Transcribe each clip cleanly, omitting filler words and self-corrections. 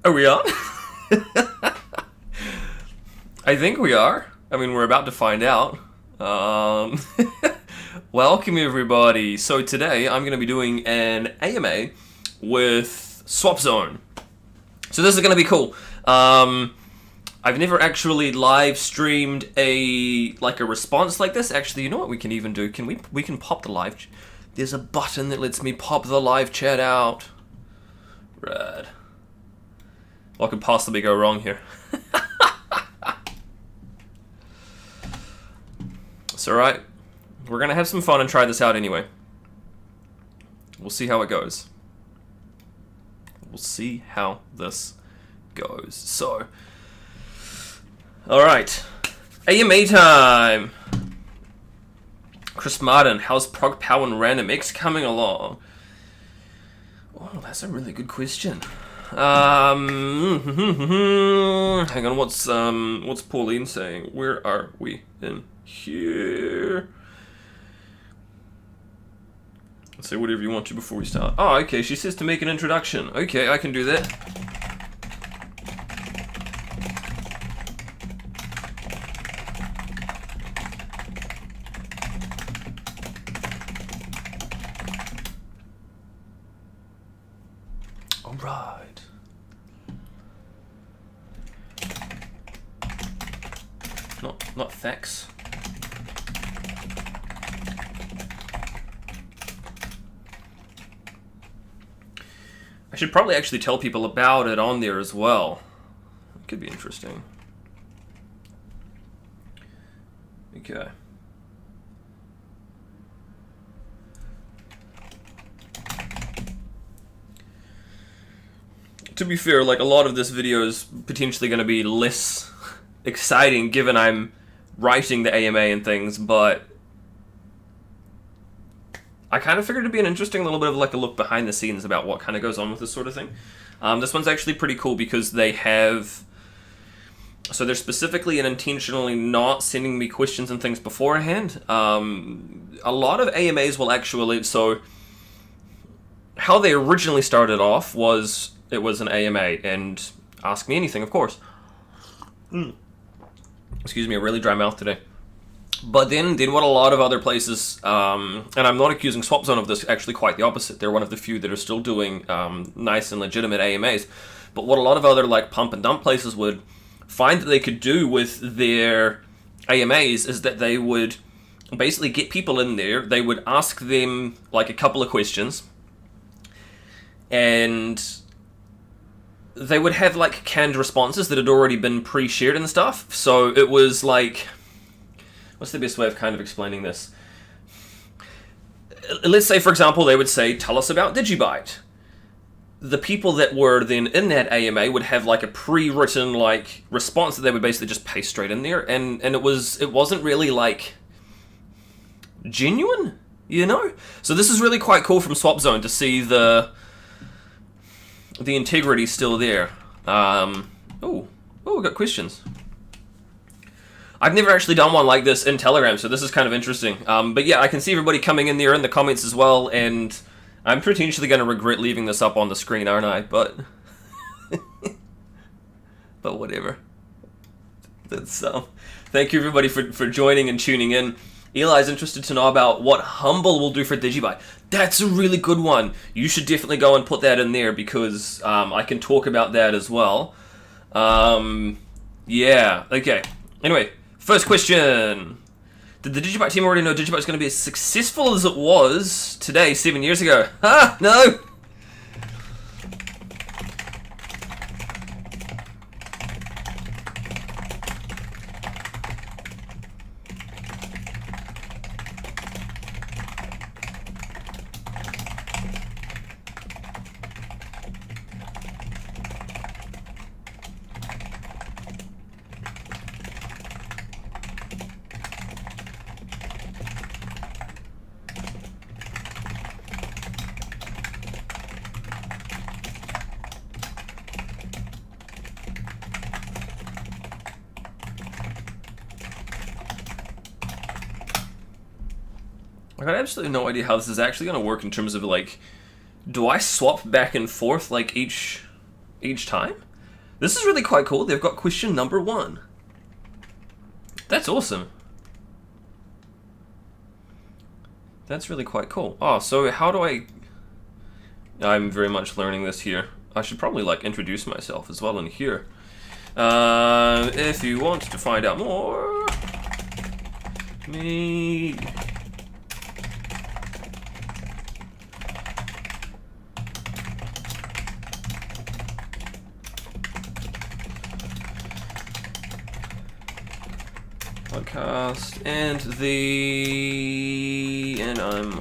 Are we on? I think we are. I mean, we're about to find out. Welcome everybody. So today I'm going to be doing an AMA with SwapZone. So this is going to be cool. I've never actually live streamed a response like this. Actually, you know what we can even do? We can pop the live. There's a button that lets me pop the live chat out. Rad. What could possibly go wrong here? It's alright. We're gonna have some fun and try this out anyway. We'll see how it goes. We'll see how this goes. So, alright. AMA time! Chris Martin, how's Prog Power and Random X coming along? Oh, that's a really good question. Hang on, what's Pauline saying? Where are we in here? Say whatever you want to before we start. Oh, okay, she says to make an introduction. Okay, I can do that. All right. Not thanks. I should probably actually tell people about it on there as well. It could be interesting. Okay. To be fair, like, a lot of this video is potentially going to be less exciting given I'm writing the AMA and things, but I kind of figured it'd be an interesting little bit of like a look behind the scenes about what kind of goes on with this sort of thing. This one's actually pretty cool because they have, so they're specifically and intentionally not sending me questions and things beforehand. A lot of AMAs will actually, so how they originally started off was, it was an AMA and ask me anything, of course. Excuse me, a really dry mouth today. But then what a lot of other places, and I'm not accusing SwapZone of this, actually quite the opposite. They're one of the few that are still doing nice and legitimate AMAs. But what a lot of other like pump and dump places would find that they could do with their AMAs is that they would basically get people in there, they would ask them like a couple of questions, and they would have like canned responses that had already been pre-shared and stuff. So it was like, what's the best way of kind of explaining this? Let's say, for example, they would say, tell us about DigiByte. The people that were then in that AMA would have like a pre-written like response that they would basically just paste straight in there, and it wasn't really like genuine, you know? So this is really quite cool from SwapZone to see the integrity still there. Oh, we got questions. I've never actually done one like this in Telegram, so this is kind of interesting. But yeah, I can see everybody coming in there in the comments as well, and I'm potentially going to regret leaving this up on the screen, aren't I? But but whatever. That's thank you everybody for joining and tuning in. Eli's interested to know about what Humble will do for DigiByte. That's a really good one. You should definitely go and put that in there because I can talk about that as well. Yeah, okay. Anyway, first question. Did the DigiByte team already know DigiByte was going to be as successful as it was today, 7 years ago? Ha! No! I got absolutely no idea how this is actually going to work in terms of, like, do I swap back and forth, like, each time? This is really quite cool. They've got question number 1. That's awesome. That's really quite cool. Oh, so how do I'm very much learning this here. I should probably like introduce myself as well in here. If you want to find out more, me. Podcast and I'm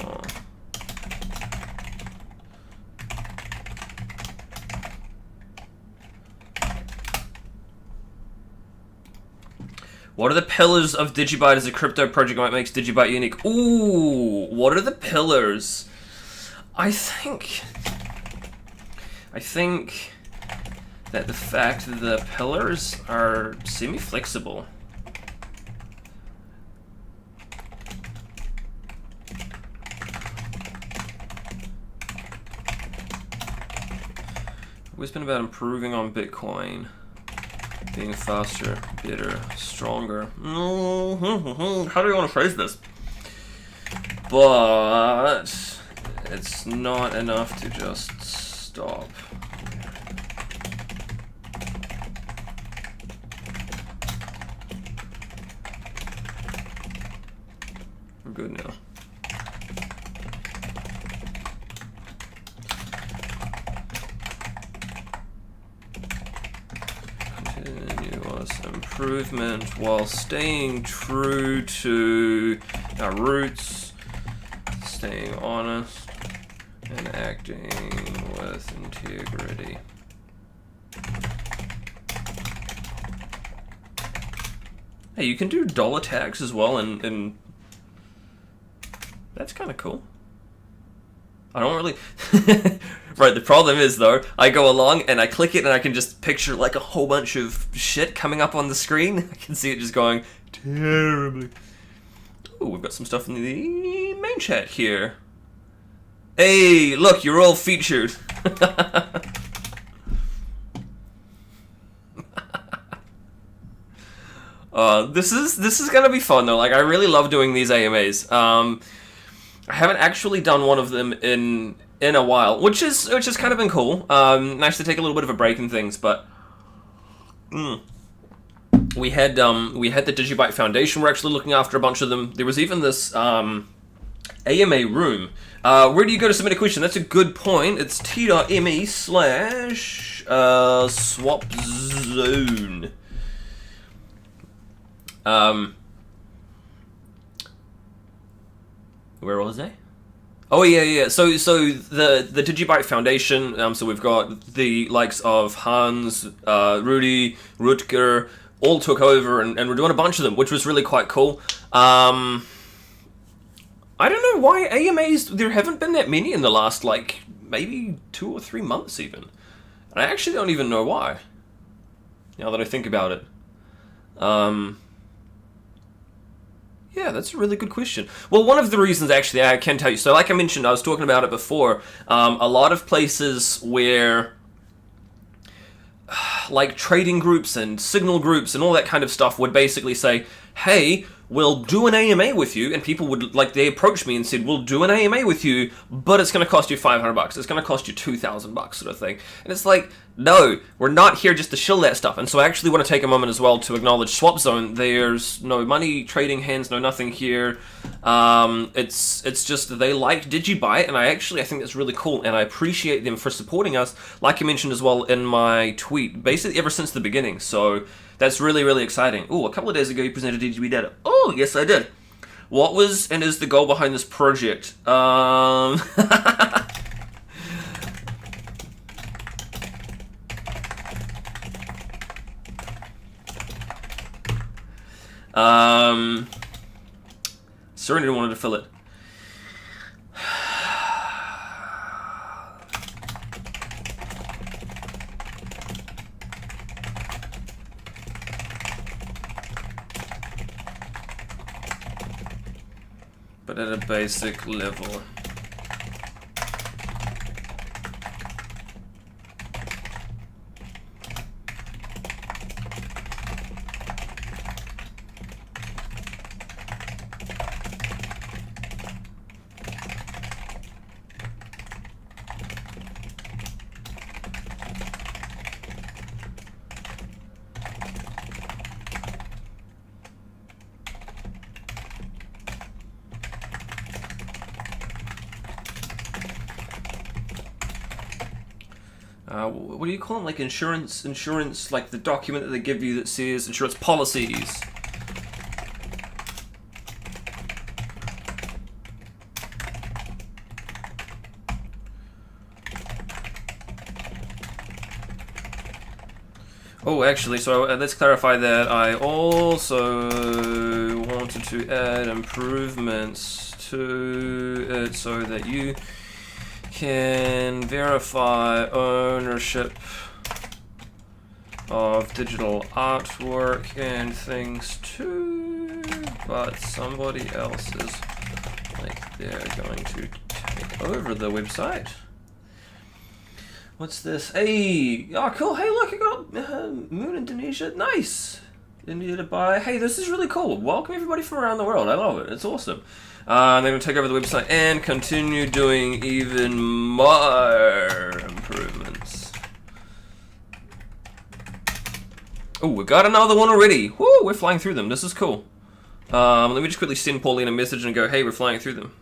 What are the pillars of DigiByte as a crypto project that makes DigiByte unique? Ooh, what are the pillars? I think that the fact that the pillars are semi-flexible. Always been about improving on Bitcoin, being faster, better, stronger. How do you want to phrase this? But it's not enough to just stop. We're good now. Improvement while staying true to our roots, staying honest, and acting with integrity. Hey, you can do dollar tags as well, and that's kind of cool. I don't really... Right, the problem is, though, I go along and I click it and I can just picture, like, a whole bunch of shit coming up on the screen. I can see it just going terribly. Ooh, we've got some stuff in the main chat here. Hey, look, you're all featured. This is gonna be fun, though. Like, I really love doing these AMAs. I haven't actually done one of them in a while, which has kind of been cool. Nice to take a little bit of a break and things, but we had the DigiByte Foundation. We're actually looking after a bunch of them. There was even this AMA room. Where do you go to submit a question? That's a good point. It's t.me/SwapZone. Where was I? Oh yeah. So the DigiByte Foundation. So we've got the likes of Hans, Rudy, Rutger, all took over, and we're doing a bunch of them, which was really quite cool. I don't know why AMAs. There haven't been that many in the last like maybe 2 or 3 months even. And I actually don't even know why. Now that I think about it. Yeah, that's a really good question. Well, one of the reasons, actually, I can tell you, so like I mentioned, I was talking about it before, a lot of places where, like trading groups and signal groups and all that kind of stuff would basically say, hey, we'll do an AMA with you, and people would, like, they approached me and said, we'll do an AMA with you, but it's going to cost you $500, it's going to cost you $2,000 sort of thing. And it's like, no, we're not here just to shill that stuff. And so I actually want to take a moment as well to acknowledge SwapZone. There's no money, trading hands, no nothing here. It's just they like DigiByte, and I think that's really cool, and I appreciate them for supporting us, like I mentioned as well in my tweet, basically ever since the beginning. So that's really, really exciting. Ooh, a couple of days ago you presented DigiByte data. Oh, yes, I did. What was and is the goal behind this project? Serenity wanted to fill it. But at a basic level. what do you call them? Like insurance, like the document that they give you that says insurance policies. Oh, actually, so let's clarify that I also wanted to add improvements to it so that you can verify ownership of digital artwork and things too, but somebody else is like they're going to take over the website. What's this? Hey, oh cool. Hey, look, I got Moon Indonesia. Nice. India by. Hey, this is really cool. Welcome everybody from around the world. I love it. It's awesome. They're going to take over the website and continue doing even more improvements. Oh, we got another one already. Woo, we're flying through them. This is cool. Let me just quickly send Pauline a message and go, hey, we're flying through them.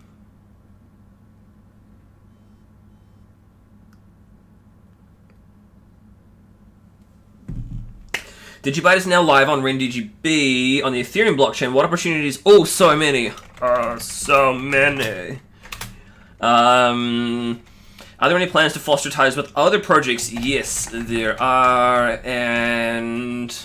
DigiByte is now live on RenDGB on the Ethereum blockchain. What opportunities? Oh, so many. So many. Are there any plans to foster ties with other projects? Yes, there are, and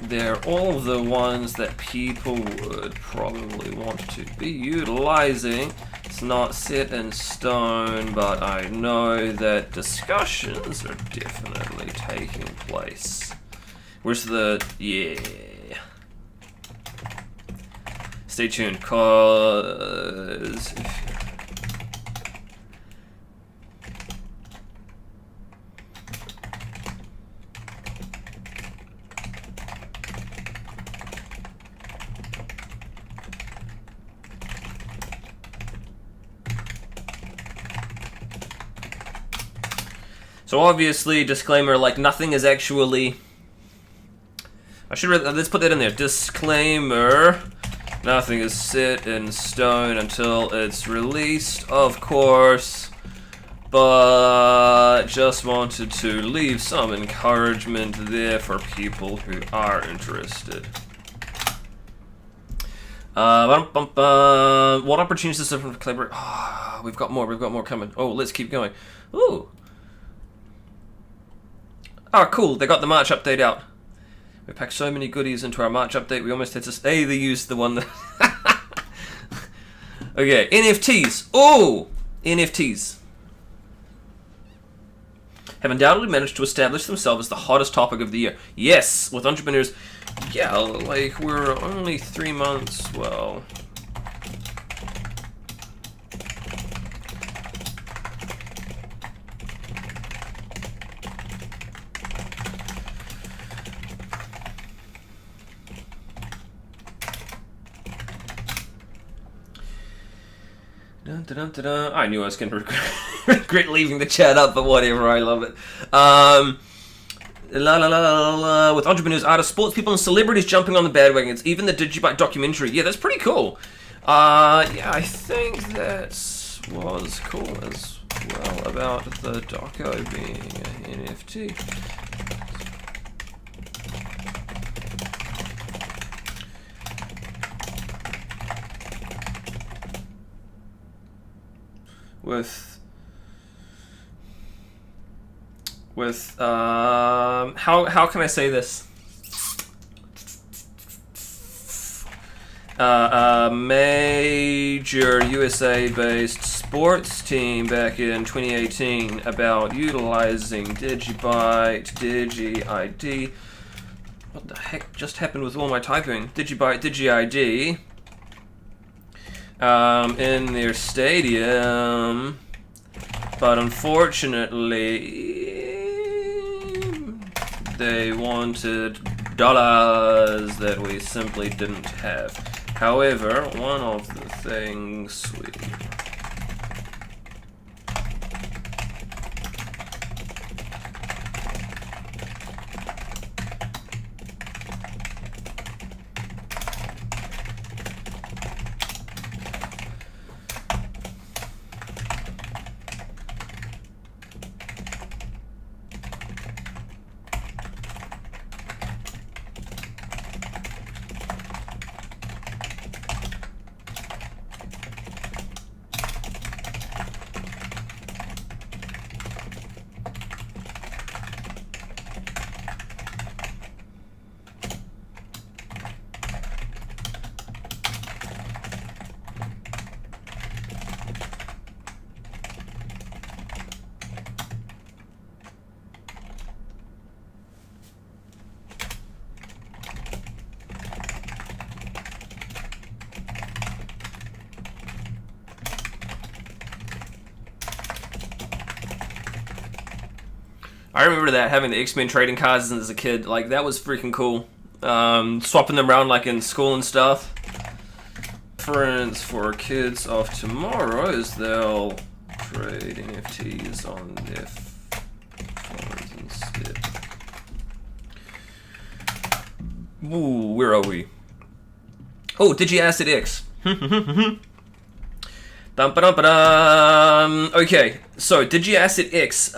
they're all the ones that people would probably want to be utilizing. It's not set in stone, but I know that discussions are definitely taking place. Where's the... yeah. Stay tuned, cause... So obviously, disclaimer, like nothing is actually... let's put that in there. Disclaimer, nothing is set in stone until it's released, of course. But just wanted to leave some encouragement there for people who are interested. What opportunities are from collaborate? Oh, we've got more coming. Oh, let's keep going. Ooh. Oh, cool, they got the March update out. We packed so many goodies into our March update, we almost had to stay. They used the one that... Okay, NFTs. Oh, NFTs have undoubtedly managed to establish themselves as the hottest topic of the year. Yes, with entrepreneurs. Yeah, like we're only 3 months, well... I knew I was going to regret leaving the chat up, but whatever, I love it. With entrepreneurs, artists, sports people, and celebrities jumping on the bandwagons, even the DigiByte documentary. Yeah, that's pretty cool. Yeah, I think that was cool as well about the doco being an NFT. With how can I say this? A major USA-based sports team back in 2018 about utilizing DigiByte, DigiID. What the heck just happened with all my typing? DigiByte, DigiID. In their stadium, but unfortunately they wanted dollars that we simply didn't have. However, one of the things we... I remember that, having the X-Men trading cards as a kid. Like, that was freaking cool. Swapping them around like in school and stuff. Preference for kids of tomorrow is they'll trade NFTs on their phones instead. Ooh, where are we? Oh, DigiAsset X. Okay, so DigiAsset X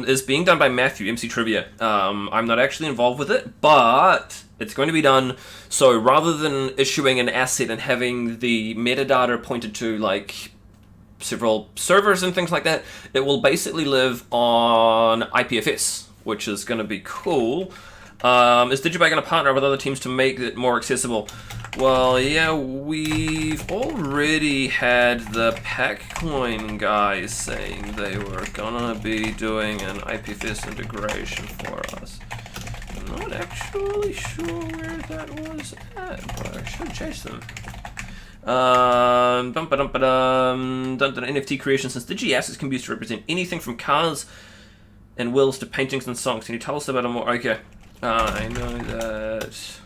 is being done by Matthew, MC Trivia. I'm not actually involved with it, but it's going to be done. So rather than issuing an asset and having the metadata pointed to like several servers and things like that, it will basically live on IPFS, which is going to be cool. Is DigiByte going to partner with other teams to make it more accessible? Well, yeah, we've already had the Packcoin guys saying they were gonna be doing an IPFS integration for us. I'm not actually sure where that was at, but I should chase them. Dun NFT creation. Since DigiAssets can be used to represent anything from cars and wills to paintings and songs. Can you tell us about it more? Okay. I know that.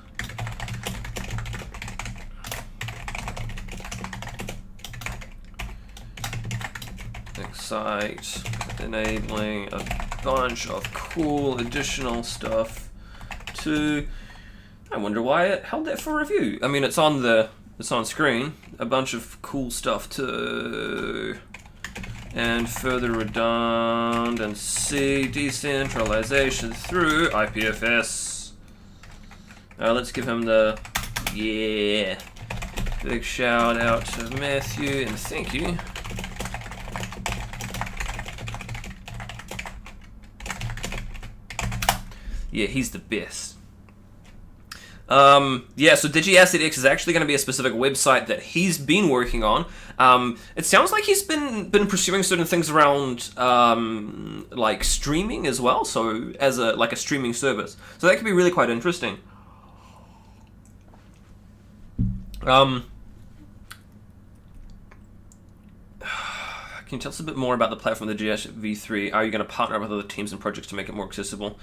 Site enabling a bunch of cool additional stuff to. I wonder why it held that for review. I mean, it's on screen. A bunch of cool stuff too. And further redundancy, decentralization through IPFS. Let's give him the big shout out to Matthew and thank you. Yeah, he's the best. Yeah, so DigiAsset X is actually going to be a specific website that he's been working on. It sounds like he's been pursuing certain things around like streaming as well, so as a streaming service. So that could be really quite interesting. Can you tell us a bit more about the platform, the GS V3? Are you going to partner with other teams and projects to make it more accessible?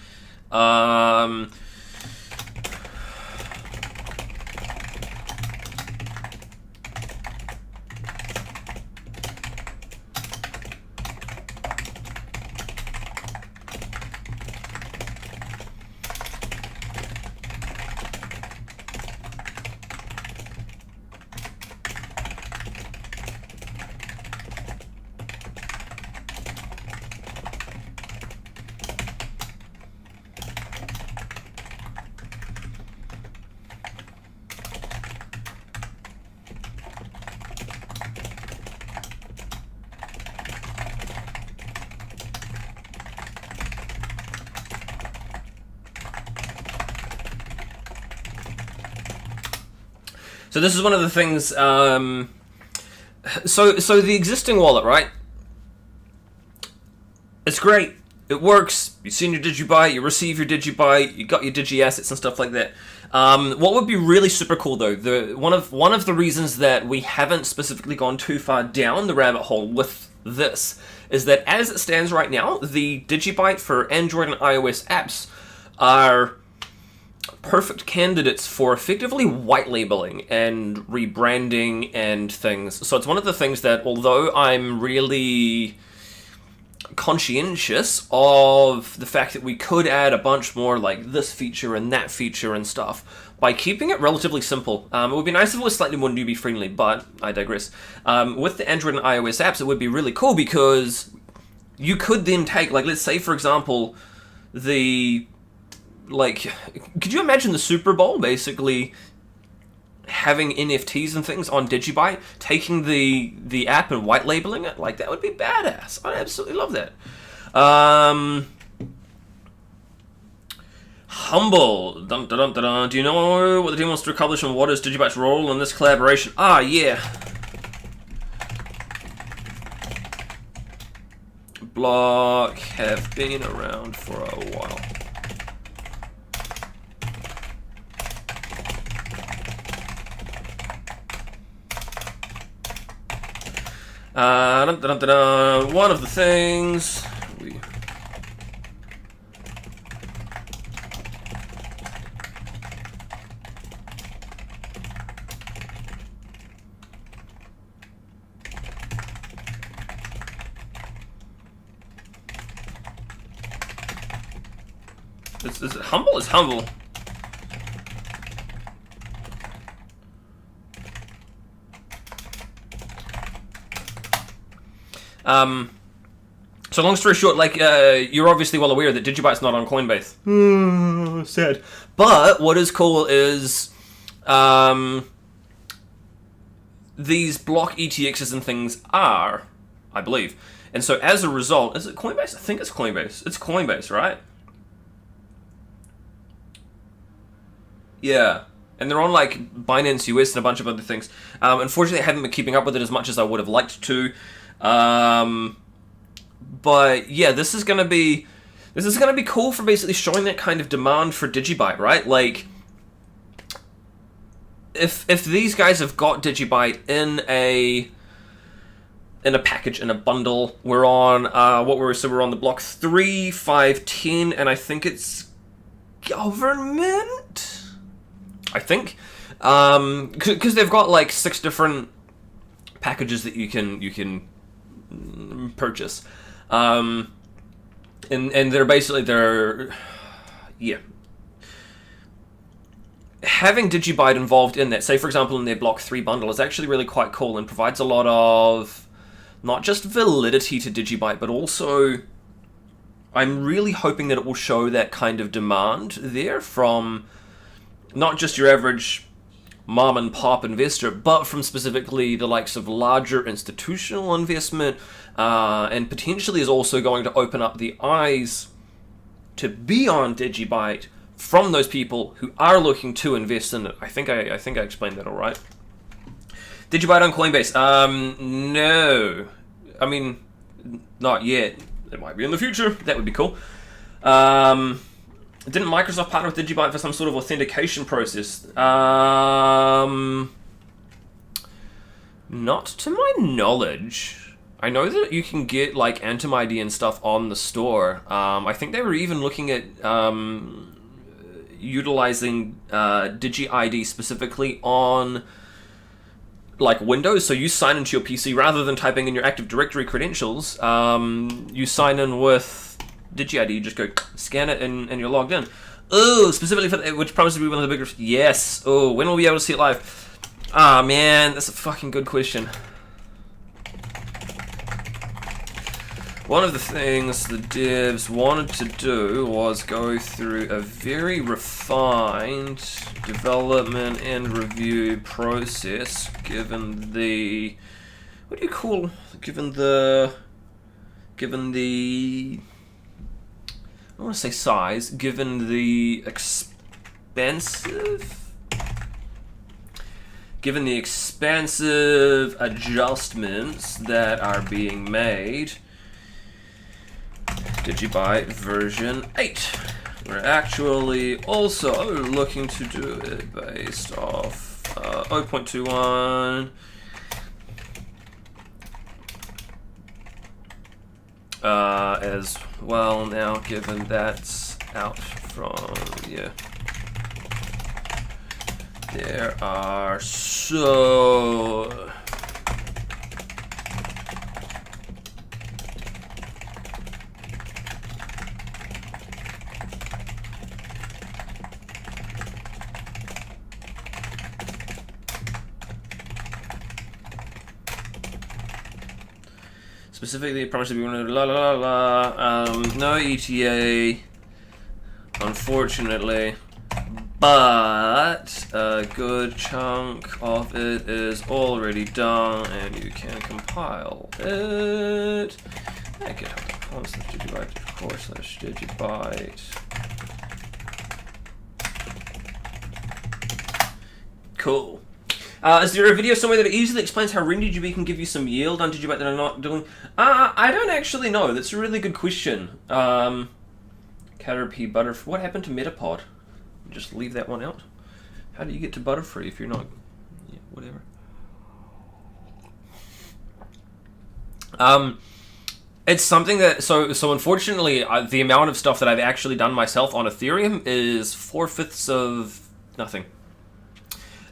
So this is one of the things, so the existing wallet, right? It's great. It works. You send your DigiByte, you receive your DigiByte, you got your DigiAssets and stuff like that. What would be really super cool though, one of the reasons that we haven't specifically gone too far down the rabbit hole with this is that as it stands right now, the DigiByte for Android and iOS apps are perfect candidates for effectively white labeling and rebranding and things. So it's one of the things that, although I'm really conscientious of the fact that we could add a bunch more like this feature and that feature and stuff, by keeping it relatively simple. It would be nice if it was slightly more newbie friendly, but I digress. With the Android and iOS apps, it would be really cool because you could then take, like, let's say for example, could you imagine the Super Bowl basically having NFTs and things on DigiByte, taking the app and white labeling it? Like, that would be badass. I'd absolutely love that. Humble. Dun, dun, dun, dun, dun. Do you know what the team wants to accomplish and what is DigiByte's role in this collaboration? Ah, yeah. Block have been around for a while. One of the things Is it humble? It's humble. So long story short, like, you're obviously well aware that DigiByte's not on Coinbase. Sad. But what is cool is, these block ETXs and things are, I believe. And so as a result, is it Coinbase? I think it's Coinbase. It's Coinbase, right? Yeah. And they're on like Binance US and a bunch of other things. Unfortunately, I haven't been keeping up with it as much as I would have liked to. But yeah, this is gonna be cool for basically showing that kind of demand for DigiByte, right? Like, if these guys have got DigiByte in a package, in a bundle, we're on we're on the block 3, 5, 10, and I think it's government. I think, because they've got like 6 different packages that you can purchase, and they're basically yeah. Having DigiByte involved in that, say for example in their block 3 bundle, is actually really quite cool and provides a lot of not just validity to DigiByte, but also I'm really hoping that it will show that kind of demand there from not just your average mom and pop investor, but from specifically the likes of larger institutional investment, and potentially is also going to open up the eyes to be on DigiByte from those people who are looking to invest in it. I think I explained that all right. DigiByte on Coinbase? No. I mean, not yet. It might be in the future. That would be cool. Didn't Microsoft partner with DigiByte for some sort of authentication process? Not to my knowledge. I know that you can get like Antim ID and stuff on the store. I think they were even looking at utilizing DigiID specifically on like Windows. So you sign into your PC rather than typing in your Active Directory credentials. You sign in with DigiID, you just go scan it and you're logged in. Oh, specifically for which promises to be one of the bigger. Yes. Oh, when will we be able to see it live? Ah, man, that's a fucking good question. One of the things the devs wanted to do was go through a very refined development and review process, given the I don't want to say size, given the expansive adjustments that are being made. DigiByte version 8. We're actually also looking to do it based off 0.21. As well now, given that's out from, yeah. There are so... Specifically, promised to be one of no ETA, unfortunately, but a good chunk of it is already done, and you can compile it. DigiByte. Cool. Is there a video somewhere that easily explains how RenDigB can give you some yield on DigiByte that I'm not doing? I don't actually know. That's a really good question. Caterpie Butterfree. What happened to Metapod? Just leave that one out. How do you get to Butterfree if you're not... Yeah, whatever. It's something that... So unfortunately, the amount of stuff that I've actually done myself on Ethereum is 4/5 of nothing.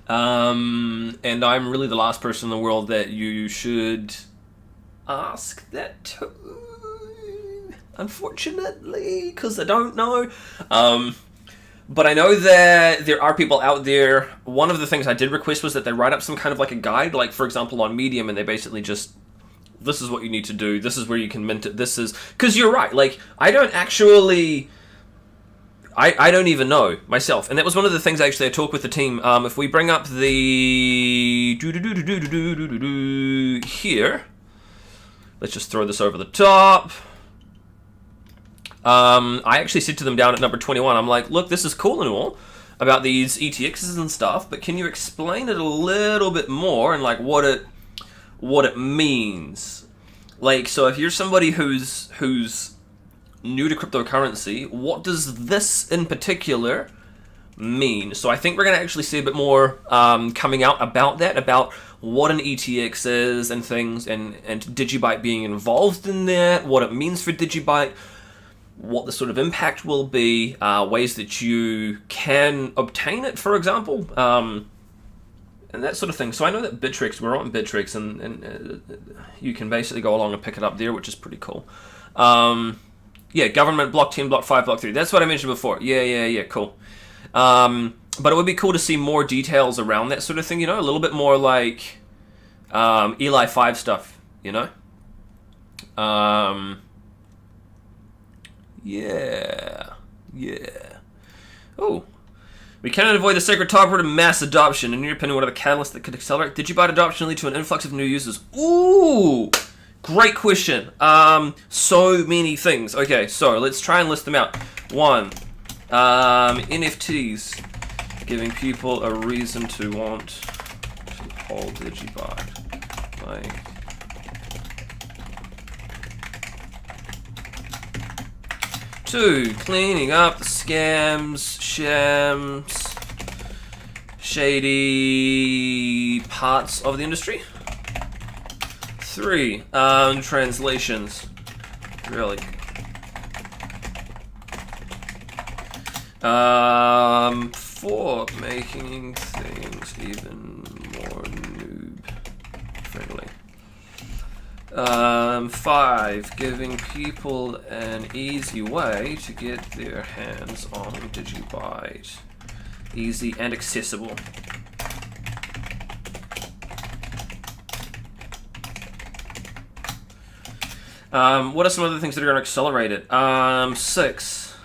And I'm really the last person in the world that you should ask that to. unfortunately, because I don't know. But I know that there are people out there. One of the things I did request was that they write up some kind of like a guide, like for example on Medium, and they basically just, this is what you need to do, this is where you can mint it, this is, because you're right, like, I don't even know myself, and that was one of the things actually I talked with the team. If we bring up the here, let's just throw this over the top. I actually said to them down at number 21, I'm like, look, this is cool and all about these ETXs and stuff, but can you explain it a little bit more and like what it means? Like, so if you're somebody who's new to cryptocurrency, what does this in particular mean? So I think we're going to actually see a bit more coming out about that, about what an ETX is and things, and DigiByte being involved in that, what it means for DigiByte, what the sort of impact will be, ways that you can obtain it, for example, and that sort of thing. So I know that Bittrex, we're on Bittrex, and you can basically go along and pick it up there, which is pretty cool. Yeah, government, block 10, block 5, block 3. That's what I mentioned before. Yeah, cool. But it would be cool to see more details around that sort of thing, you know, a little bit more like Eli 5 stuff, you know? Yeah. Oh. We cannot avoid the sacred top word of mass adoption. In your opinion, what are the catalysts that could accelerate DigiByte adoption and lead to an influx of new users? Ooh! Great question. So many things. Okay, so let's try and list them out. 1. NFTs. Giving people a reason to want to hold DigiByte. Like... 2, cleaning up the scams, shams, shady parts of the industry. 3, translations. Really. 4, making things even more noob friendly. 5, giving people an easy way to get their hands on DigiByte. Easy and accessible. What are some other things that are going to accelerate it? 6.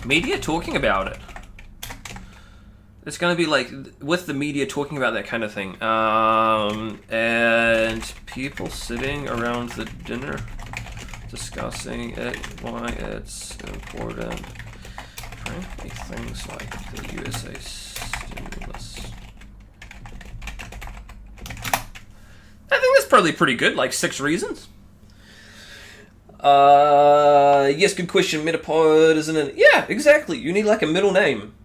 Media talking about it. It's going to be like, with the media talking about that kind of thing. And people sitting around the dinner discussing it, why it's important. Frankly, things like the USA stimulus. I think that's probably pretty good, like 6 reasons. Yes, good question. Metapod, isn't it? Yeah, exactly. You need like a middle name.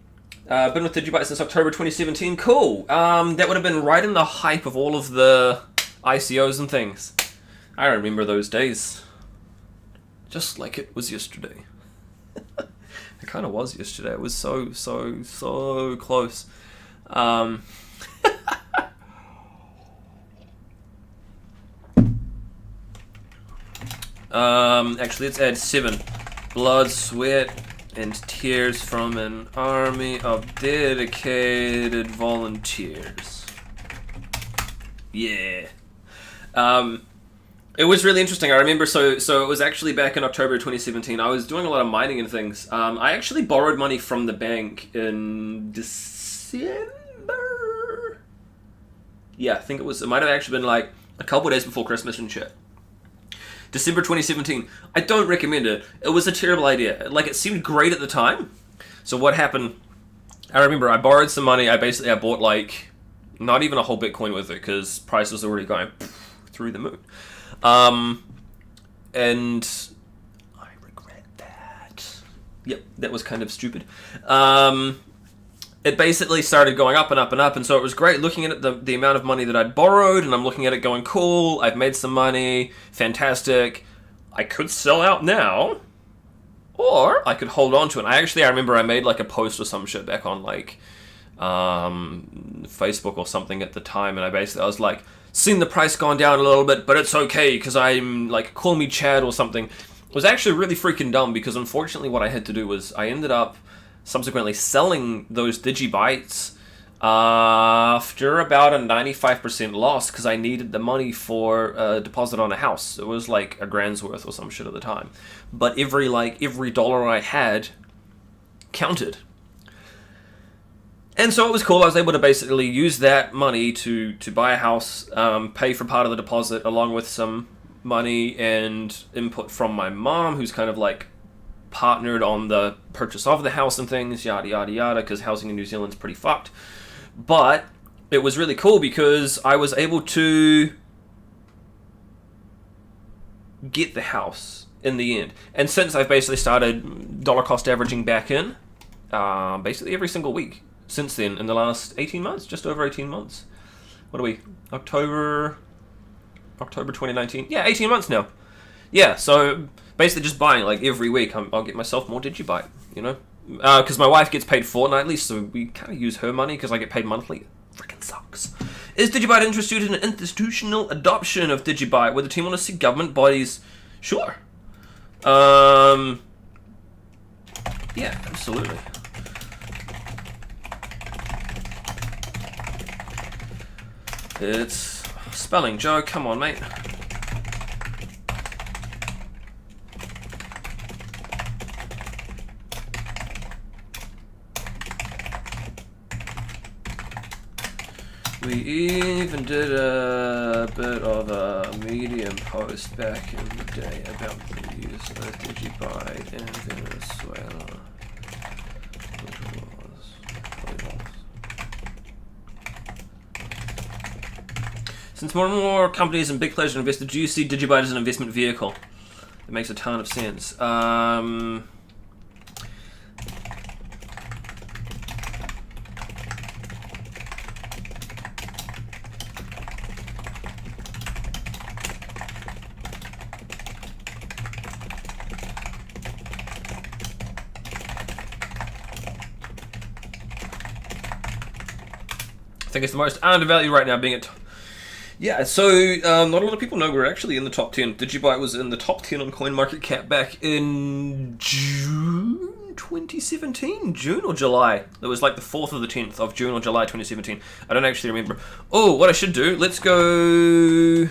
Been with DigiByte since October 2017. Cool. That would have been right in the hype of all of the ICOs and things. I remember those days. Just like it was yesterday. It kind of was yesterday. It was so close. Actually, let's add 7. Blood, sweat, and tears from an army of dedicated volunteers. Yeah. It was really interesting. I remember, so it was actually back in October 2017. I was doing a lot of mining and things. I actually borrowed money from the bank in December. Yeah, I think it might have actually been like a couple of days before Christmas and shit. December 2017. I don't recommend it. It was a terrible idea. Like, it seemed great at the time. So what happened, I remember I borrowed some money. I bought like, not even a whole Bitcoin with it, because price was already going through the moon. And I regret that. Yep, that was kind of stupid. It basically started going up and up and up, and so it was great looking at the amount of money that I'd borrowed, and I'm looking at it going, cool, I've made some money, fantastic. I could sell out now, or I could hold on to it. I remember I made like a post or some shit back on like Facebook or something at the time, and I was like, seen the price gone down a little bit, but it's okay because I'm like, call me Chad or something. It was actually really freaking dumb because unfortunately what I had to do was I ended up subsequently selling those DigiBytes after about a 95% loss because I needed the money for a deposit on a house. It was like a grand's worth or some shit at the time. But every dollar I had counted. And so it was cool. I was able to basically use that money to buy a house, pay for part of the deposit along with some money and input from my mom, who's kind of like partnered on the purchase of the house and things, yada yada yada, because housing in New Zealand's pretty fucked. But it was really cool because I was able to get the house in the end. And since I've basically started dollar cost averaging back in, basically every single week since then, in the last 18 months, just over 18 months. What are we? October 2019? Yeah, 18 months now. Yeah, so basically just buying like every week. I'll get myself more DigiByte, you know? Because my wife gets paid fortnightly, so we kind of use her money because I get paid monthly. Freaking sucks. Is DigiByte interested in institutional adoption of DigiByte? Would the team want to see government bodies? Sure. Yeah, absolutely. It's spelling, Joe. Come on, mate. We even did a bit of a Medium post back in the day about the use of DigiByte in Venezuela. Since more and more companies and big players are invested, do you see DigiByte as an investment vehicle? It makes a ton of sense. I think it's the most undervalued right now, being at... Yeah, so not a lot of people know we're actually in the top 10. DigiByte was in the top 10 on CoinMarketCap back in June 2017? June or July? It was like the 4th or the 10th of June or July 2017. I don't actually remember. Oh, what I should do, let's go...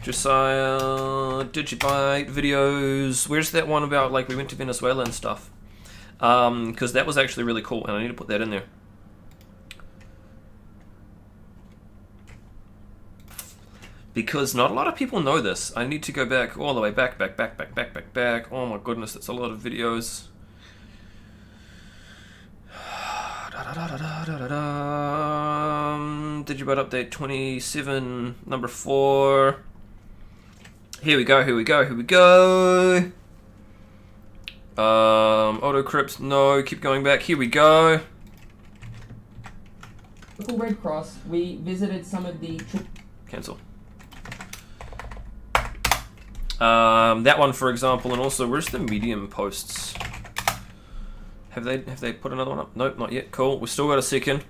Josiah, DigiByte videos. Where's that one about, like, we went to Venezuela and stuff? Because that was actually really cool, and I need to put that in there. Because not a lot of people know this. I need to go back all the way back. Oh my goodness, that's a lot of videos. DigiByte update 27, number 4. Here we go. Autocrypt, no, keep going back. Here we go. Local Red Cross, we visited some of the... Cancel. That one, for example, and also, where's the Medium posts? Have they put another one up? Nope, not yet. Cool. We've still got a second.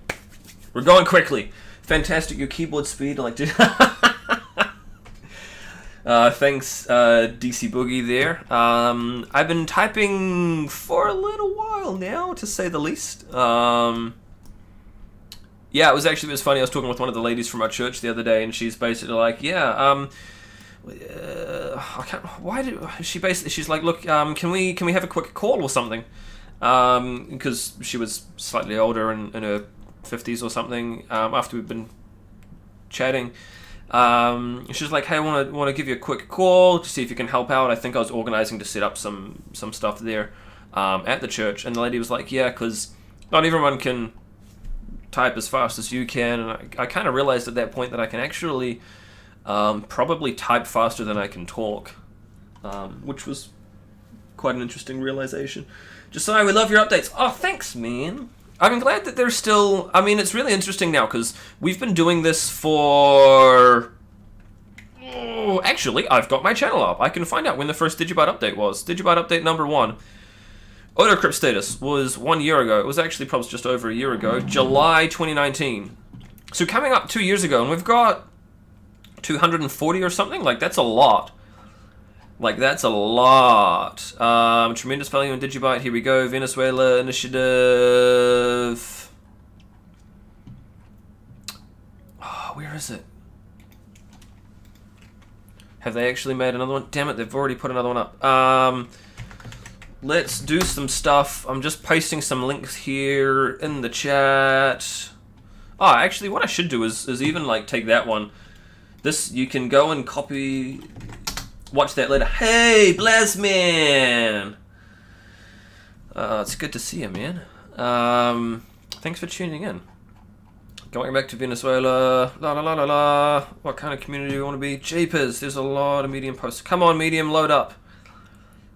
We're going quickly. Fantastic. Your keyboard speed, like, dude. Thanks, DC Boogie there. I've been typing for a little while now, to say the least. Yeah, it was funny. I was talking with one of the ladies from our church the other day, and she's basically like, yeah, I can't. Why do she basically? She's like, look, can we have a quick call or something? Because she was slightly older in her 50s or something. After we've been chatting, she's like, hey, I want to give you a quick call to see if you can help out. I think I was organizing to set up some stuff there at the church, and the lady was like, yeah, because not everyone can type as fast as you can, and I kind of realized at that point that I can actually probably type faster than I can talk, which was quite an interesting realization. Josiah, we love your updates. Oh, thanks, man. I'm glad that there's still... I mean, it's really interesting now, because we've been doing this for... Oh, actually, I've got my channel up. I can find out when the first DigiByte update was. DigiByte update number 1. Autocrypt status was 1 year ago. It was actually probably just over a year ago. July 2019. So coming up 2 years ago, and we've got 240 or something? Like, that's a lot. Like, that's a lot. Tremendous value in DigiByte. Here we go. Venezuela initiative. Oh, where is it? Have they actually made another one? Damn it, they've already put another one up. Let's do some stuff. I'm just pasting some links here in the chat. Oh, actually, what I should do is even, like, take that one. This, you can go and copy... Watch that later. Hey, Blazman! It's good to see you, man. Thanks for tuning in. Going back to Venezuela. La la la la la. What kind of community do you want to be? Jeepers, there's a lot of Medium posts. Come on, Medium, load up.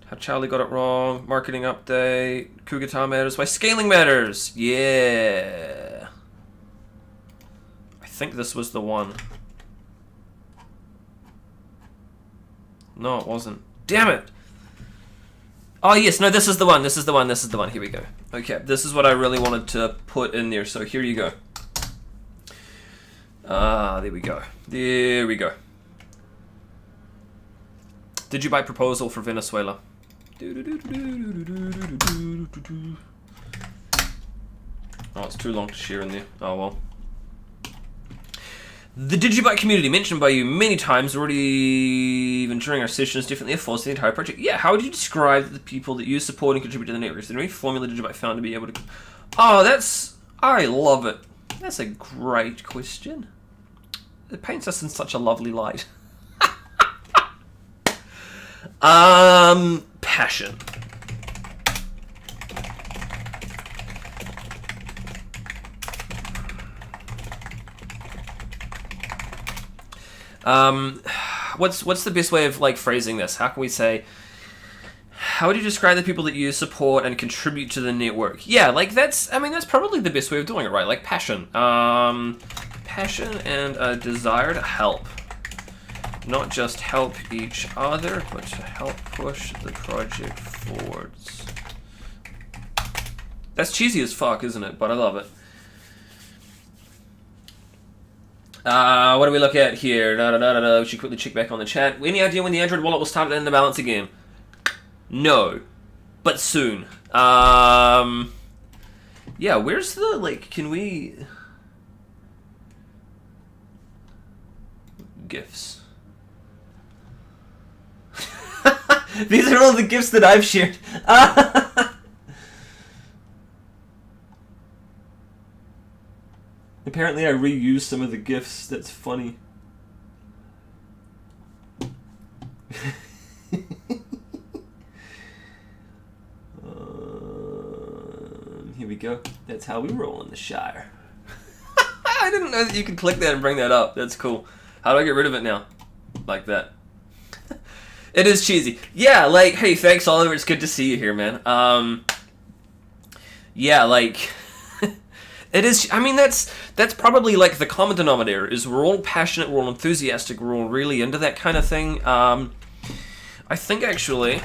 How Charlie got it wrong. Marketing update. Kugata matters. Why scaling matters? Yeah. I think this was the one. No, it wasn't. Damn it! Oh, yes, no, this is the one. This is the one. This is the one. Here we go. Okay, this is what I really wanted to put in there. So here you go. There we go. There we go. DigiByte proposal for Venezuela. Oh, it's too long to share in there. Oh, well. The DigiByte community, mentioned by you many times already, even during our sessions, definitely a force to the entire project. Yeah, how would you describe the people that you support and contribute to the network? Is there any formula DigiByte found to be able to... Oh, that's... I love it. That's a great question. It paints us in such a lovely light. Passion. What's the best way of, like, phrasing this? How can we say, how would you describe the people that you support and contribute to the network? Yeah, like, that's, I mean, that's probably the best way of doing it, right? Like, passion. Passion and a desire to help. Not just help each other, but to help push the project forwards. That's cheesy as fuck, isn't it? But I love it. What do we look at here? We should quickly check back on the chat. Any idea when the Android wallet will start in the balance again? No. But soon. Yeah, where's the, like, can we... GIFs. These are all the GIFs that I've shared. Apparently I reused some of the GIFs. That's funny. Here we go. That's how we roll in the Shire. I didn't know that you could click that and bring that up. That's cool. How do I get rid of it now? Like that. It is cheesy. Yeah, like, hey, thanks, Oliver. It's good to see you here, man. Yeah, like... It is, I mean, that's probably, like, the common denominator, is we're all passionate, we're all enthusiastic, we're all really into that kind of thing. I think, actually,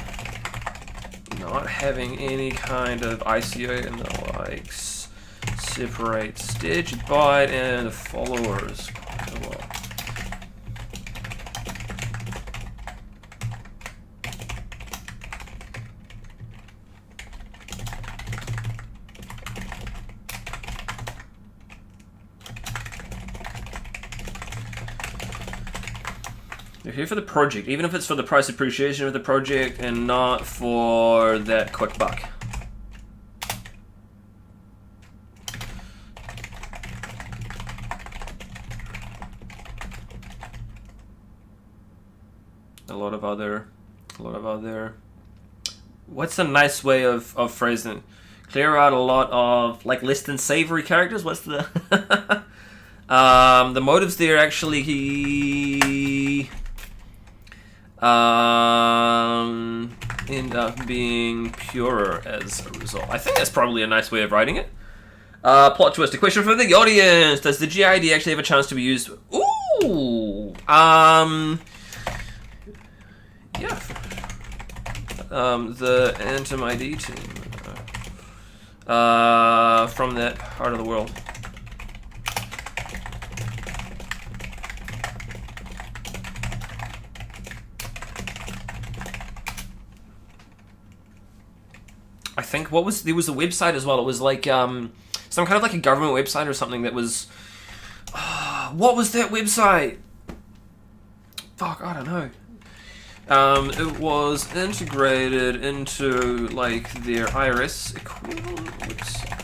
not having any kind of ICO and the likes separates DigiByte and followers quite a lot. They're here for the project, even if it's for the price appreciation of the project and not for that quick buck. A lot of other, what's a nice way of phrasing it? Clear out a lot of, like, less than savory characters. What's the the motives there actually end up being purer as a result. I think that's probably a nice way of writing it. Plot twist. A question from the audience. Does the GID actually have a chance to be used? Ooh. Yeah. The Antim ID team. From that part of the world. think. There was a website as well. It was like some kind of like a government website or something that was. What was that website? Fuck, I don't know. It was integrated into like their IRS equivalent website.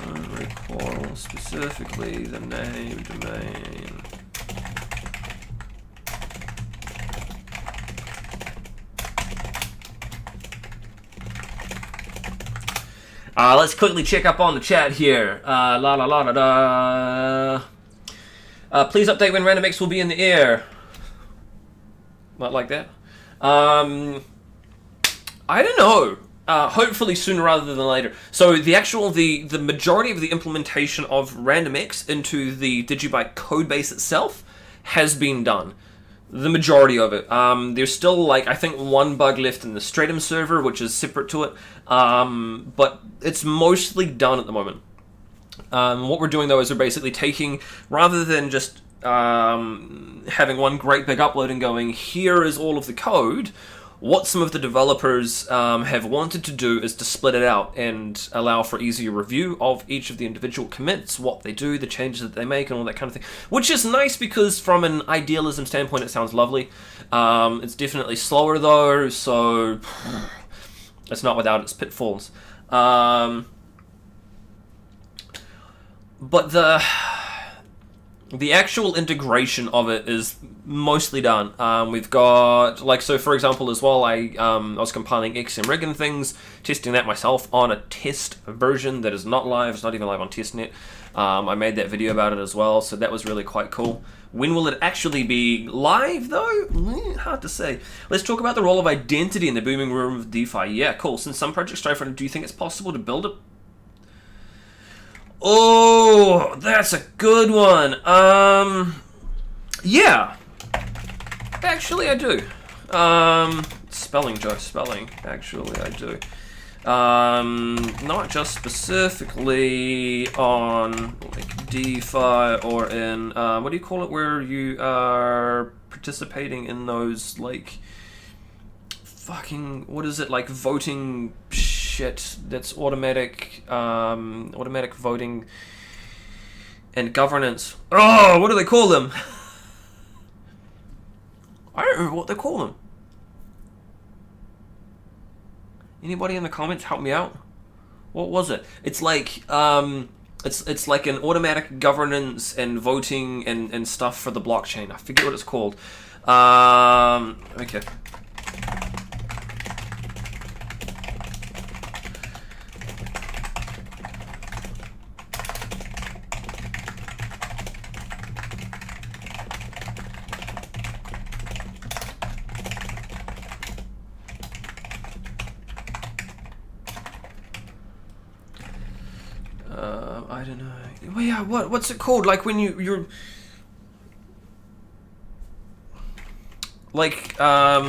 Don't recall specifically the name, domain. Let's quickly check up on the chat here. Please update when Random X will be in the air. Not like that. I don't know. Hopefully sooner rather than later. So the majority of the implementation of RandomX into the DigiByte codebase itself has been done. The majority of it. There's still like I think one bug left in the Stratum server, which is separate to it. But it's mostly done at the moment. What we're doing though is we're basically taking, rather than just having one great big upload and going, here is all of the code, what some of the developers have wanted to do is to split it out and allow for easier review of each of the individual commits, what they do, the changes that they make, and all that kind of thing. Which is nice because from an idealism standpoint, it sounds lovely. It's definitely slower though, so it's not without its pitfalls. But the actual integration of it is mostly done. We've got, like, so for example as well, I was compiling XMRig and things, testing that myself on a test version that is not live, it's not even live on testnet. I made that video about it as well, so that was really quite cool. When will it actually be live though? Hard to say. Let's talk about the role of identity in the booming room of DeFi. Yeah, cool. Since some projects strive for it, do you think it's possible to build it? Oh, that's a good one. Yeah. Actually, I do. Spelling, Joe, spelling. Actually, I do. Not just specifically on like DeFi or in what do you call it, where you are participating in those like fucking, what is it, like voting shit that's automatic voting and governance. Oh, what do they call them? I don't know what they call them. Anybody in the comments help me out? What was it? It's like it's like an automatic governance and voting and stuff for the blockchain. I forget what it's called. Okay. I don't know. Well, yeah, what's it called? Like when you're like da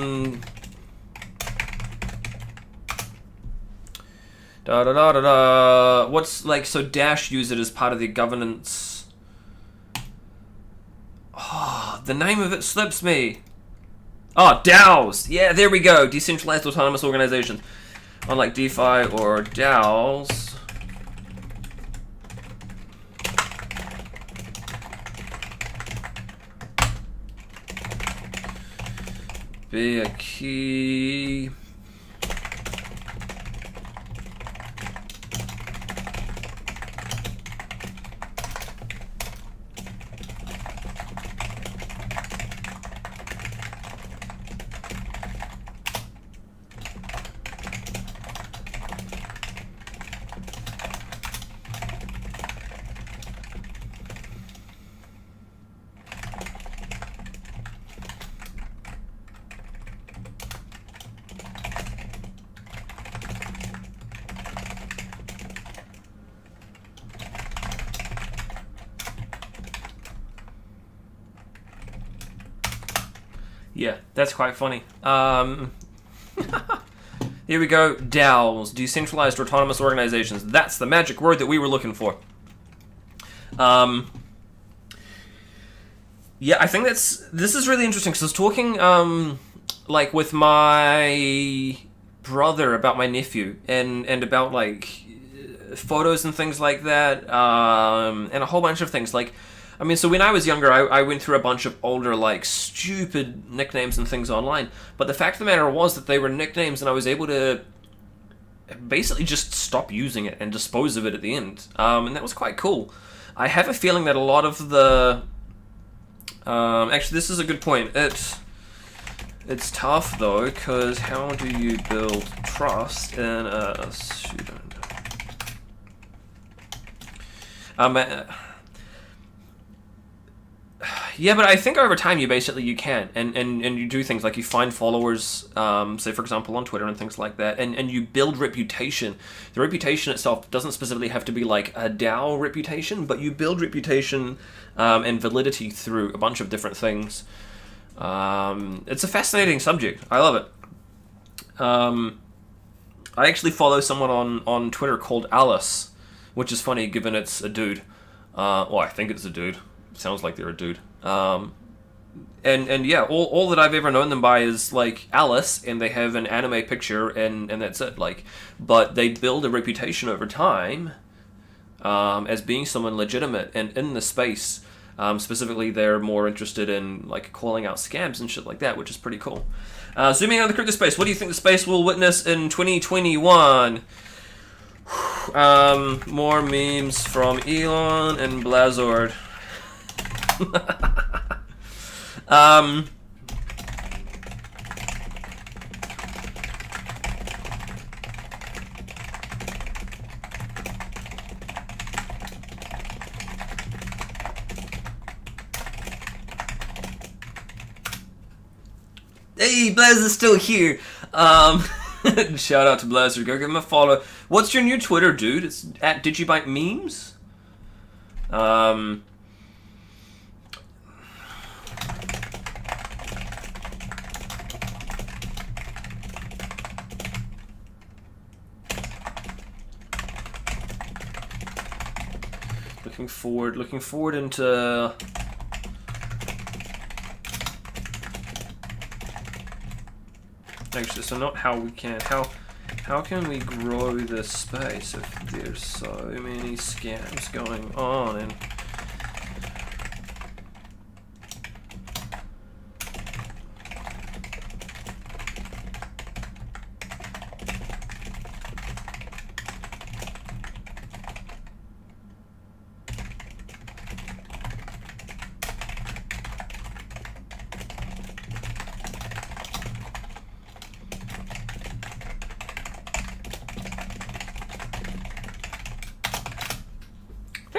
da da da da. What's like, so Dash use it as part of their governance. Oh, the name of it slips me. Oh, DAOs. Yeah, there we go. Decentralized autonomous organizations. Unlike DeFi or DAOs. Be a key. Yeah, that's quite funny. Here we go. DAOs, decentralized autonomous organizations. That's the magic word that we were looking for. Yeah, I think this is really interesting because I was talking like with my brother, about my nephew, and about like photos and things like that, and a whole bunch of things. Like, I mean, so when I was younger, I went through a bunch of older, like, stupid nicknames and things online, but the fact of the matter was that they were nicknames, and I was able to basically just stop using it and dispose of it at the end, and that was quite cool. I have a feeling that a lot of the... actually, this is a good point. It's tough, though, because how do you build trust in a student? Yeah, but I think over time you can, and you do things like you find followers, say for example on Twitter and things like that, and you build reputation. The reputation itself doesn't specifically have to be like a DAO reputation, but you build reputation and validity through a bunch of different things. It's a fascinating subject. I love it. I actually follow someone on Twitter called Alice, which is funny given it's a dude. Well, I think it's a dude. Sounds like they're a dude. And yeah, all that I've ever known them by is like Alice, and they have an anime picture, and that's it. Like, but they build a reputation over time as being someone legitimate and in the space. Specifically, they're more interested in like calling out scams and shit like that, which is pretty cool. Zooming out of the crypto space, what do you think the space will witness in 2021? More memes from Elon and Blazord. Hey, Blazer's still here. Shout out to Blazer. Go give him a follow. What's your new Twitter, dude? It's at DigiByte memes. Looking forward into... Actually, so not how we can... How can we grow this space if there's so many scams going on? And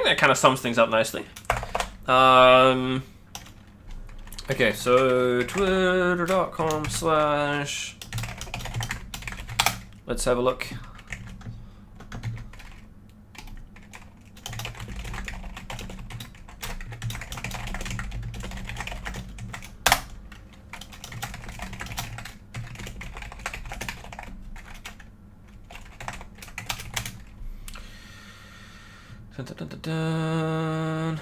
that kind of sums things up nicely. Okay, so twitter.com/... Let's have a look. Dun, dun, dun, dun, dun.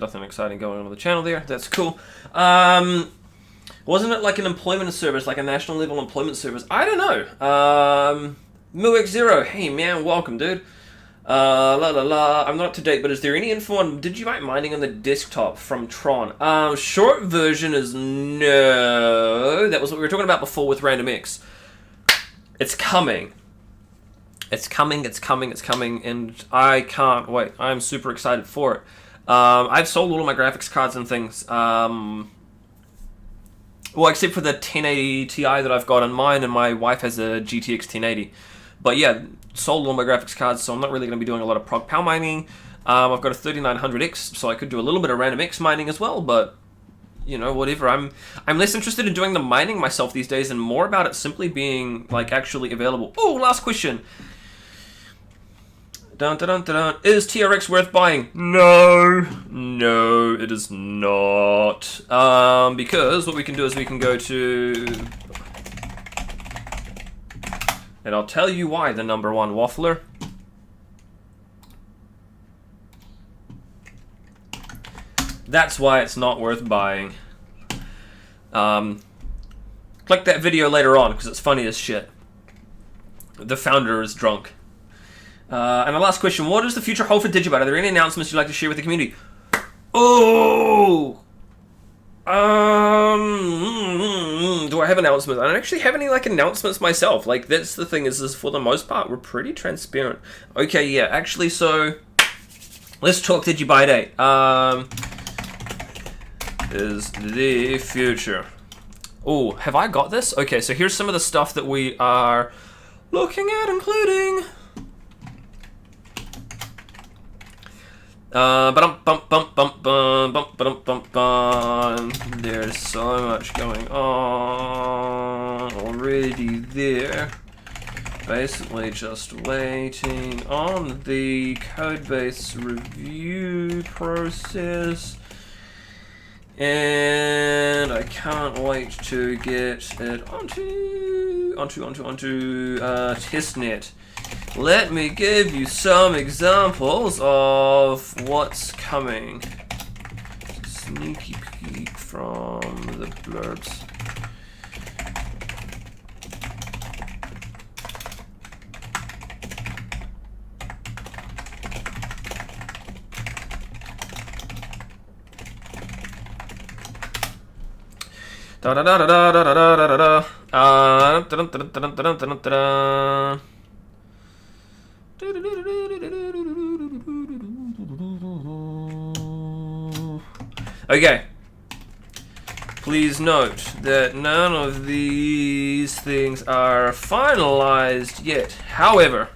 Nothing exciting going on with the channel there. That's cool. Wasn't it like an employment service, like a national level employment service? I don't know. Muix0, hey man, welcome, dude. La la la. I'm not up to date, but is there any info on DigiByte mining on the desktop from Tron? Short version is no. That was what we were talking about before with RandomX. It's coming. It's coming, and I can't wait. I'm super excited for it. I've sold all of my graphics cards and things. Well, except for the 1080 Ti that I've got on mine, and my wife has a GTX 1080. But yeah, sold all my graphics cards, so I'm not really going to be doing a lot of prog power mining. I've got a 3900X, so I could do a little bit of RandomX mining as well, but... You know, whatever. I'm less interested in doing the mining myself these days, and more about it simply being, like, actually available. Oh, last question. Dun, dun, dun, dun, dun. Is TRX worth buying? No, it is not. Because what we can do is we can go to... And I'll tell you why, the number one waffler. That's why it's not worth buying. Click that video later on, because it's funny as shit. The founder is drunk. And the last question, what does the future hold for DigiByte? Are there any announcements you'd like to share with the community? Oh! Do I have announcements? I don't actually have any, like, announcements myself. Like, that's the thing, is for the most part, we're pretty transparent. Okay, yeah, actually, so... let's talk DigiByte 8. Is the future. Oh, have I got this? Okay, so here's some of the stuff that we are looking at including... There's so much going on already there. Basically just waiting on the codebase review process. And I can't wait to get it onto testnet. Let me give you some examples of what's coming. Sneaky peek from the blurbs. Da da da da da da da da da da. Okay. Please note that none of these things are finalized yet. However,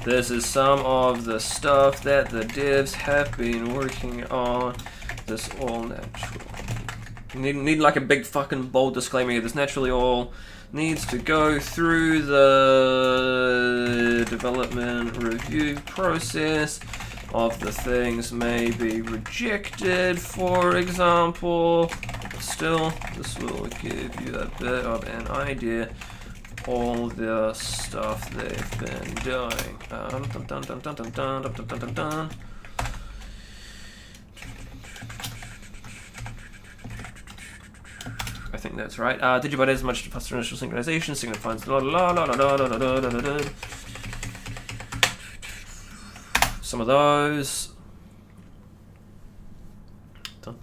this is some of the stuff that the devs have been working on. This all natural. Need like a big fucking bold disclaimer here. This naturally all needs to go through the development review process of the things may be rejected, for example. Still, this will give you a bit of an idea all the stuff they've been doing. I think that's right. DigiByte is much faster initial synchronization, signifies some of those. Dun,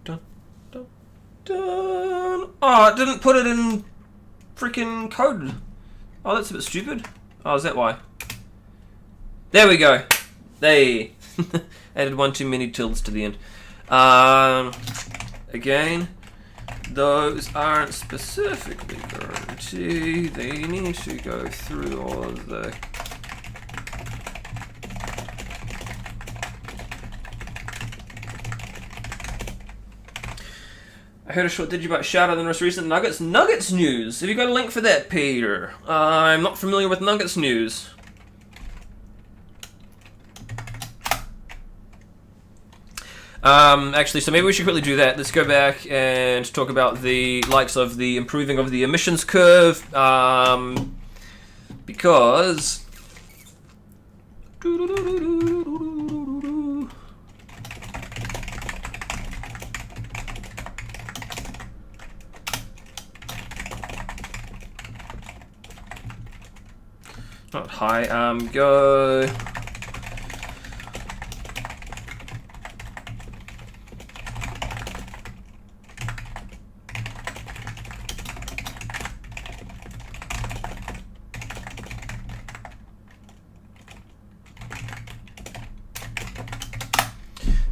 dun, dun, dun. Oh, it didn't put it in freaking code. Oh, that's a bit stupid. Oh, is that why? There we go. They added one too many tildes to the end. Again, those aren't specifically guaranteed. They need to go through all of the... I heard a short DigiByte shout out in the most recent Nuggets news. Have you got a link for that, Peter? I'm not familiar with Nuggets news. Actually, so maybe we should quickly do that. Let's go back and talk about the likes of the improving of the emissions curve, because not high, go.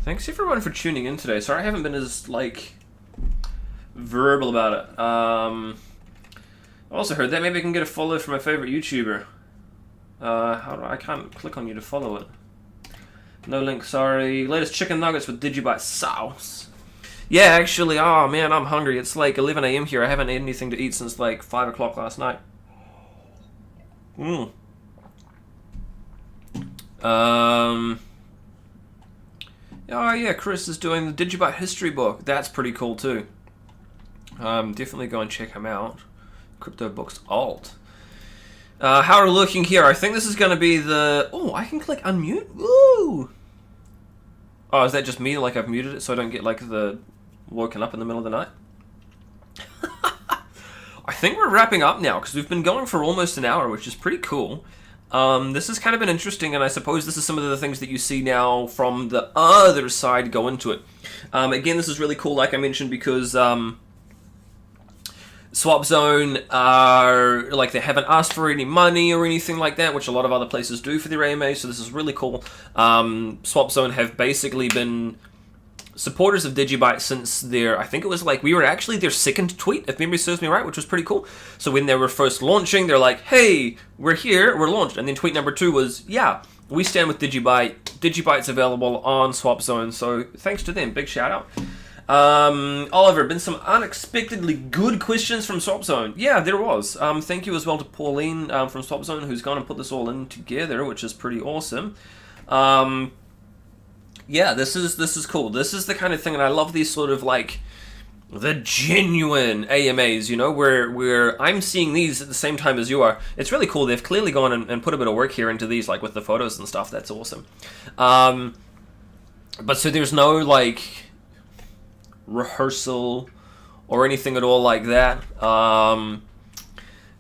Thanks everyone for tuning in today. Sorry I haven't been as, like, verbal about it. I also heard that maybe I can get a follow from my favorite YouTuber. How do I can't click on you to follow it. No link, sorry. Latest chicken nuggets with DigiByte sauce. Yeah, actually, oh man, I'm hungry. It's like 11 AM here. I haven't had anything to eat since like 5 o'clock last night. Oh yeah, Chris is doing the DigiByte history book. That's pretty cool too. Definitely go and check him out. Crypto Books Alt. How are we looking here? I think this is going to be the... Oh, I can click unmute? Woo! Oh, is that just me? Like I've muted it so I don't get like the woken up in the middle of the night. I think we're wrapping up now because we've been going for almost an hour, which is pretty cool. This has kind of been interesting, and I suppose this is some of the things that you see now from the other side go into it. Again, this is really cool, like I mentioned, because SwapZone are like, they haven't asked for any money or anything like that, which a lot of other places do for their AMA, so this is really cool. SwapZone have basically been supporters of DigiByte since their, I think it was like, we were actually their second tweet, if memory serves me right, which was pretty cool. So when they were first launching, they're like, hey, we're here, we're launched. And then tweet number 2 was, yeah, we stand with DigiByte. DigiByte's available on SwapZone, so thanks to them, big shout out. Oliver, been some unexpectedly good questions from SwapZone. Yeah, there was. Thank you as well to Pauline from SwapZone, who's gone and put this all in together, which is pretty awesome. Yeah, this is cool. This is the kind of thing, and I love these sort of like the genuine AMAs, you know, where I'm seeing these at the same time as you are. It's really cool. They've clearly gone and put a bit of work here into these, like with the photos and stuff. That's awesome. But so there's no like rehearsal or anything at all like that.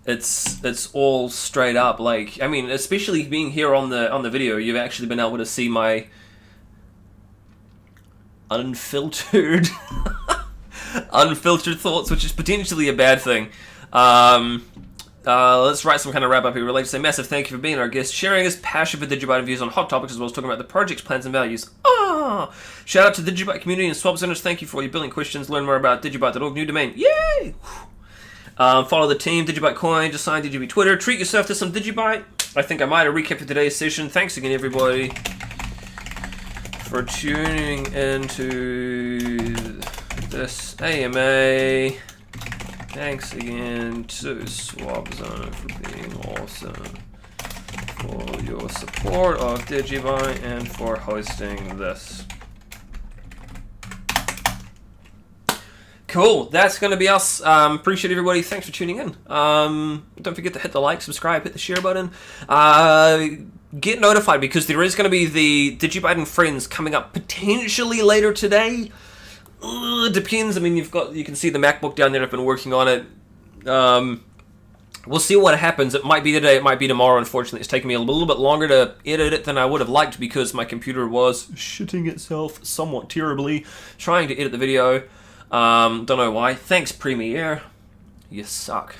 It's all straight up. Like, I mean, especially being here on the video, you've actually been able to see my unfiltered thoughts, which is potentially a bad thing. Let's write some kind of wrap up here. We'd like to say massive thank you for being our guest, sharing his passion for DigiByte views on hot topics, as well as talking about the project's plans and values. Shout out to the DigiByte community and swap centers. Thank you for all your billing questions. Learn more about digibyte.org, new domain. Yay! Follow the team, DigiByte Coin, just sign DigiByte Twitter. Treat yourself to some DigiByte. I think I might have recapped today's session. Thanks again, everybody, for tuning into this AMA. Thanks again to SwapZone for being awesome, for your support of DigiByte, and for hosting this. Cool, that's going to be us. Appreciate everybody. Thanks for tuning in. Don't forget to hit the like, subscribe, hit the share button. Get notified, because there is going to be the DigiByte and Friends coming up potentially later today. It depends. I mean, you can see the MacBook down there. I've been working on it. We'll see what happens. It might be today, it might be tomorrow. Unfortunately, it's taken me a little bit longer to edit it than I would have liked, because my computer was shitting itself somewhat terribly trying to edit the video. Don't know why. Thanks, Premiere. You suck.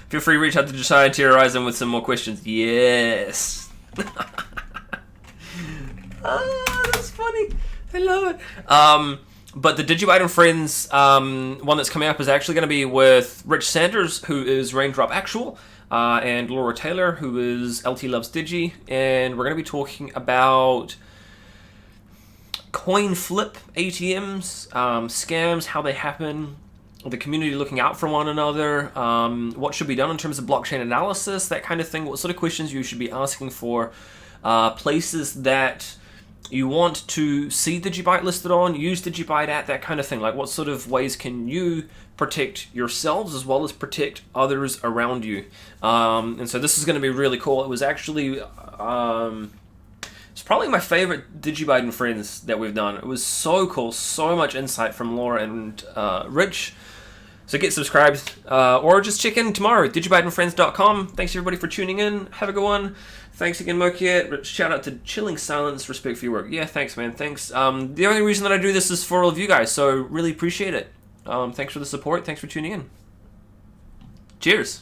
Feel free to reach out to Josiah and terrorize them with some more questions. Yes. That's funny. I love it. But the DigiByte and Friends one that's coming up is actually going to be with Rich Sanders, who is Raindrop Actual, and Laura Taylor, who is LT Loves Digi, and we're going to be talking about coin flip ATMs, scams, how they happen, the community looking out for one another, what should be done in terms of blockchain analysis, that kind of thing, what sort of questions you should be asking for, places that you want to see DigiByte listed on, use DigiByte at, that kind of thing. Like, what sort of ways can you protect yourselves as well as protect others around you? And so this is going to be really cool. It was actually, it's probably my favorite DigiByte and Friends that we've done. It was so cool, so much insight from Laura and Rich. So get subscribed, or just check in tomorrow, digibyteandfriends.com. Thanks everybody for tuning in. Have a good one. Thanks again, Mokiet. Shout out to Chilling Silence, respect for your work. Yeah, thanks, man. Thanks. The only reason that I do this is for all of you guys, so really appreciate it. Thanks for the support. Thanks for tuning in. Cheers.